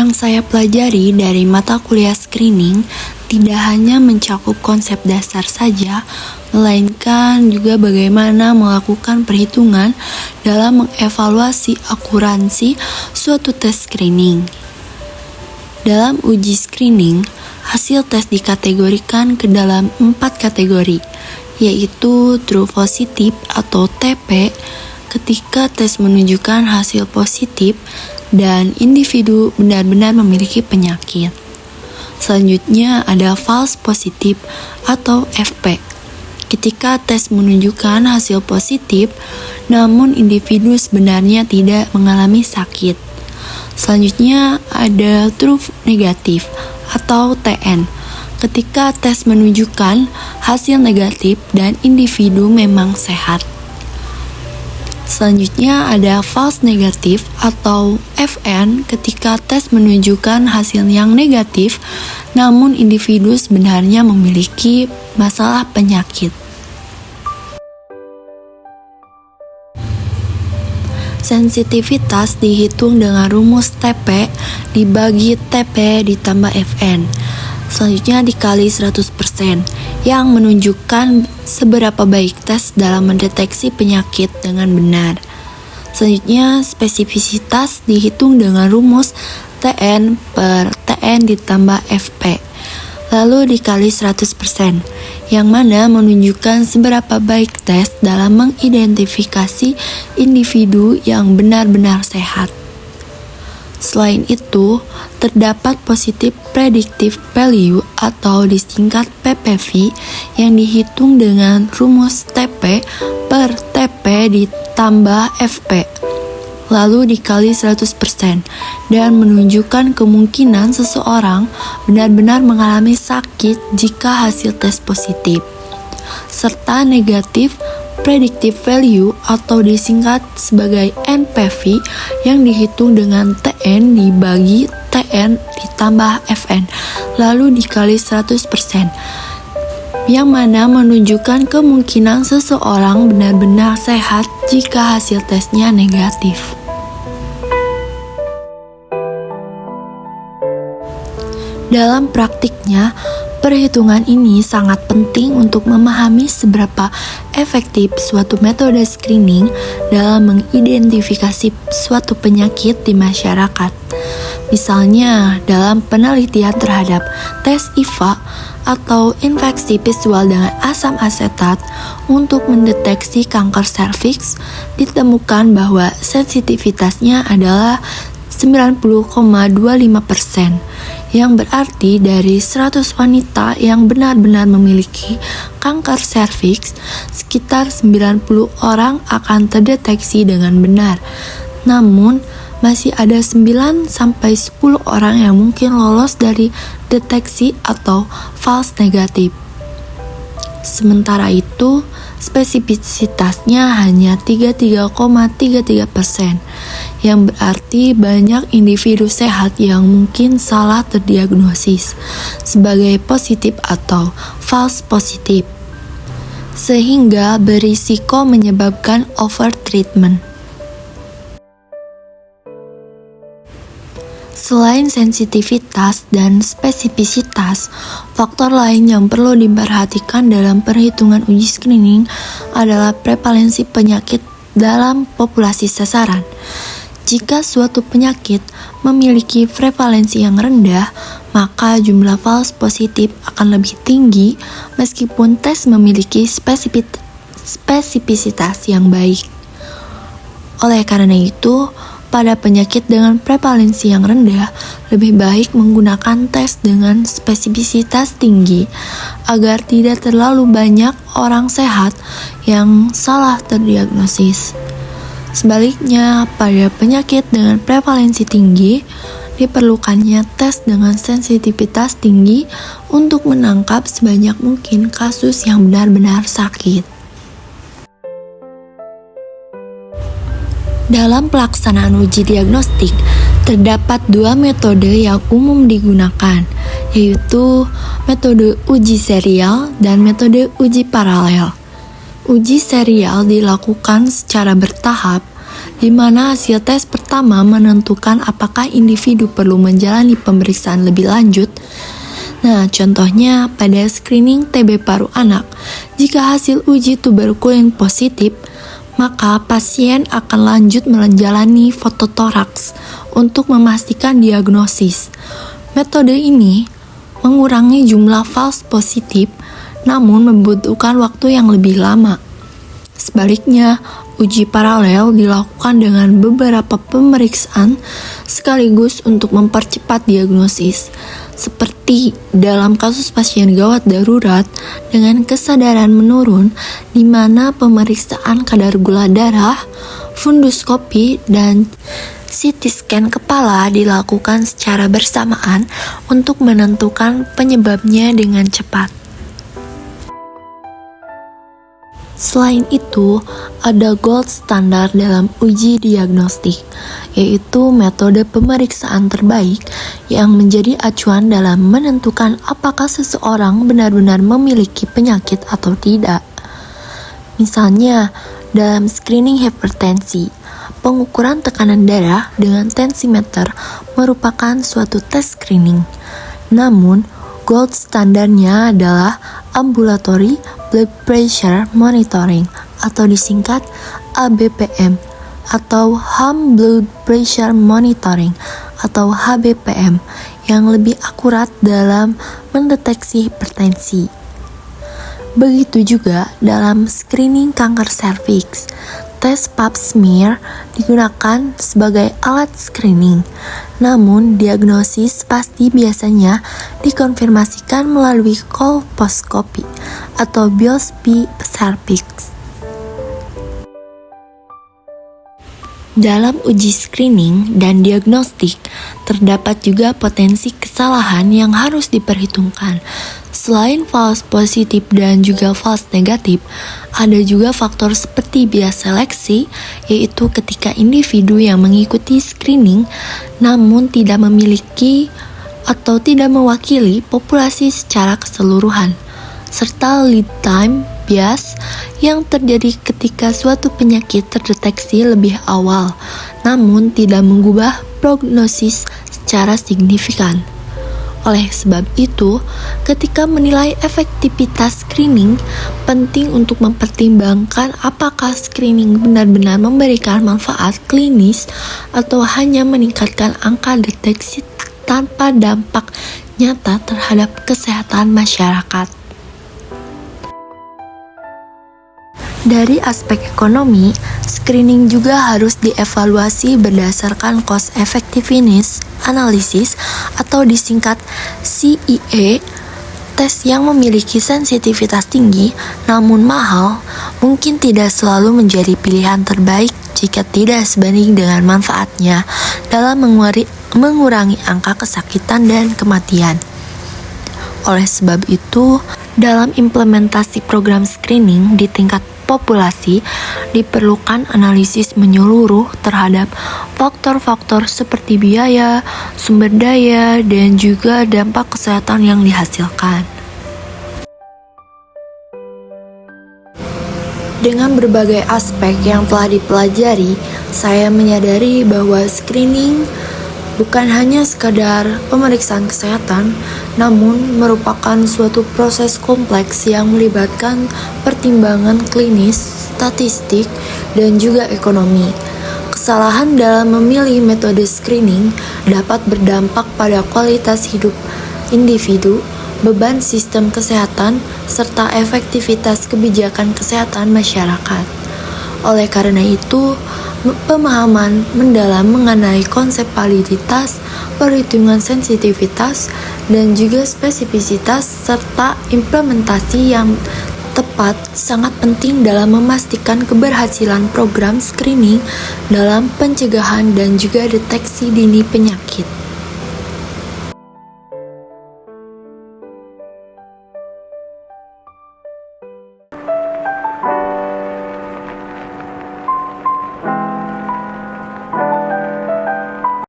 Yang saya pelajari dari mata kuliah screening tidak hanya mencakup konsep dasar saja, melainkan juga bagaimana melakukan perhitungan dalam mengevaluasi akuransi suatu tes screening. Dalam uji screening, hasil tes dikategorikan ke dalam 4 kategori, yaitu true positif atau TP ketika tes menunjukkan hasil positif dan individu benar-benar memiliki penyakit. Selanjutnya ada false positif atau FP ketika tes menunjukkan hasil positif namun individu sebenarnya tidak mengalami sakit. Selanjutnya ada true negatif atau TN ketika tes menunjukkan hasil negatif dan individu memang sehat. Selanjutnya ada false negatif atau FN ketika tes menunjukkan hasil yang negatif namun individu sebenarnya memiliki masalah penyakit. Sensitivitas dihitung dengan rumus TP dibagi TP ditambah FN. Selanjutnya dikali 100% yang menunjukkan seberapa baik tes dalam mendeteksi penyakit dengan benar. Selanjutnya spesifisitas dihitung dengan rumus TN per TN ditambah FP lalu dikali 100% yang mana menunjukkan seberapa baik tes dalam mengidentifikasi individu yang benar-benar sehat. Selain itu, terdapat positive predictive value atau disingkat PPV yang dihitung dengan rumus TP per TP ditambah FP lalu dikali 100% dan menunjukkan kemungkinan seseorang benar-benar mengalami sakit jika hasil tes positif, serta negatif predictive value atau disingkat sebagai NPV yang dihitung dengan TN dibagi TN ditambah FN lalu dikali 100% yang mana menunjukkan kemungkinan seseorang benar-benar sehat jika hasil tesnya negatif. Dalam praktiknya, perhitungan ini sangat penting untuk memahami seberapa efektif suatu metode screening dalam mengidentifikasi suatu penyakit di masyarakat. Misalnya, dalam penelitian terhadap tes IVA atau infeksi visual dengan asam asetat untuk mendeteksi kanker serviks, ditemukan bahwa sensitivitasnya adalah 90,25%, yang berarti dari 100 wanita yang benar-benar memiliki kanker serviks, sekitar 90 orang akan terdeteksi dengan benar. Namun, masih ada 9-10 orang yang mungkin lolos dari deteksi atau false negatif. Sementara itu, spesifisitasnya hanya 33,33%, yang berarti banyak individu sehat yang mungkin salah terdiagnosis sebagai positif atau false positif, sehingga berisiko menyebabkan overtreatment. Selain sensitivitas dan spesifisitas, faktor lain yang perlu diperhatikan dalam perhitungan uji screening adalah prevalensi penyakit dalam populasi sasaran. Jika suatu penyakit memiliki prevalensi yang rendah, maka jumlah false positif akan lebih tinggi meskipun tes memiliki spesifisitas yang baik. Oleh karena itu, pada penyakit dengan prevalensi yang rendah, lebih baik menggunakan tes dengan spesifisitas tinggi agar tidak terlalu banyak orang sehat yang salah terdiagnosis. Sebaliknya, pada penyakit dengan prevalensi tinggi, diperlukannya tes dengan sensitivitas tinggi untuk menangkap sebanyak mungkin kasus yang benar-benar sakit. Dalam pelaksanaan uji diagnostik, terdapat 2 metode yang umum digunakan, yaitu metode uji serial dan metode uji paralel. Uji serial dilakukan secara bertahap di mana hasil tes pertama menentukan apakah individu perlu menjalani pemeriksaan lebih lanjut. Nah, contohnya pada screening TB paru anak, jika hasil uji tuberkulin positif, maka pasien akan lanjut menjalani fototoraks untuk memastikan diagnosis. Metode ini mengurangi jumlah false positif, namun membutuhkan waktu yang lebih lama. Sebaliknya, uji paralel dilakukan dengan beberapa pemeriksaan sekaligus untuk mempercepat diagnosis, seperti dalam kasus pasien gawat darurat dengan kesadaran menurun, di mana pemeriksaan kadar gula darah, funduskopi, dan CT scan kepala dilakukan secara bersamaan untuk menentukan penyebabnya dengan cepat. Selain itu, ada gold standar dalam uji diagnostik, yaitu metode pemeriksaan terbaik yang menjadi acuan dalam menentukan apakah seseorang benar-benar memiliki penyakit atau tidak. Misalnya, dalam screening hipertensi, pengukuran tekanan darah dengan tensimeter merupakan suatu tes screening. Namun, gold standarnya adalah ambulatory blood pressure monitoring atau disingkat ABPM atau home blood pressure monitoring atau HBPM yang lebih akurat dalam mendeteksi hipertensi. Begitu juga dalam screening kanker serviks, tes pap smear digunakan sebagai alat screening. Namun, diagnosis pasti biasanya dikonfirmasikan melalui kolposkopi atau biopsi serviks. Dalam uji screening dan diagnostik, terdapat juga potensi kesalahan yang harus diperhitungkan. Selain false positif dan juga false negatif, ada juga faktor seperti bias seleksi, yaitu ketika individu yang mengikuti screening namun tidak memiliki atau tidak mewakili populasi secara keseluruhan, serta lead time bias yang terjadi ketika suatu penyakit terdeteksi lebih awal, namun tidak mengubah prognosis secara signifikan. Oleh sebab itu, ketika menilai efektivitas screening, penting untuk mempertimbangkan apakah screening benar-benar memberikan manfaat klinis atau hanya meningkatkan angka deteksi tanpa dampak nyata terhadap kesehatan masyarakat. Dari aspek ekonomi, screening juga harus dievaluasi berdasarkan cost effectiveness analysis atau disingkat CEA. Tes yang memiliki sensitivitas tinggi namun mahal mungkin tidak selalu menjadi pilihan terbaik jika tidak sebanding dengan manfaatnya dalam mengurangi angka kesakitan dan kematian. Oleh sebab itu, dalam implementasi program screening di tingkat populasi, diperlukan analisis menyeluruh terhadap faktor-faktor seperti biaya, sumber daya, dan juga dampak kesehatan yang dihasilkan. Dengan berbagai aspek yang telah dipelajari, saya menyadari bahwa screening bukan hanya sekadar pemeriksaan kesehatan, namun merupakan suatu proses kompleks yang melibatkan pertimbangan klinis, statistik, dan juga ekonomi. Kesalahan dalam memilih metode screening dapat berdampak pada kualitas hidup individu, beban sistem kesehatan, serta efektivitas kebijakan kesehatan masyarakat. Oleh karena itu, pemahaman mendalam mengenai konsep validitas, perhitungan sensitivitas, dan juga spesifisitas serta implementasi yang tepat sangat penting dalam memastikan keberhasilan program screening dalam pencegahan dan juga deteksi dini penyakit.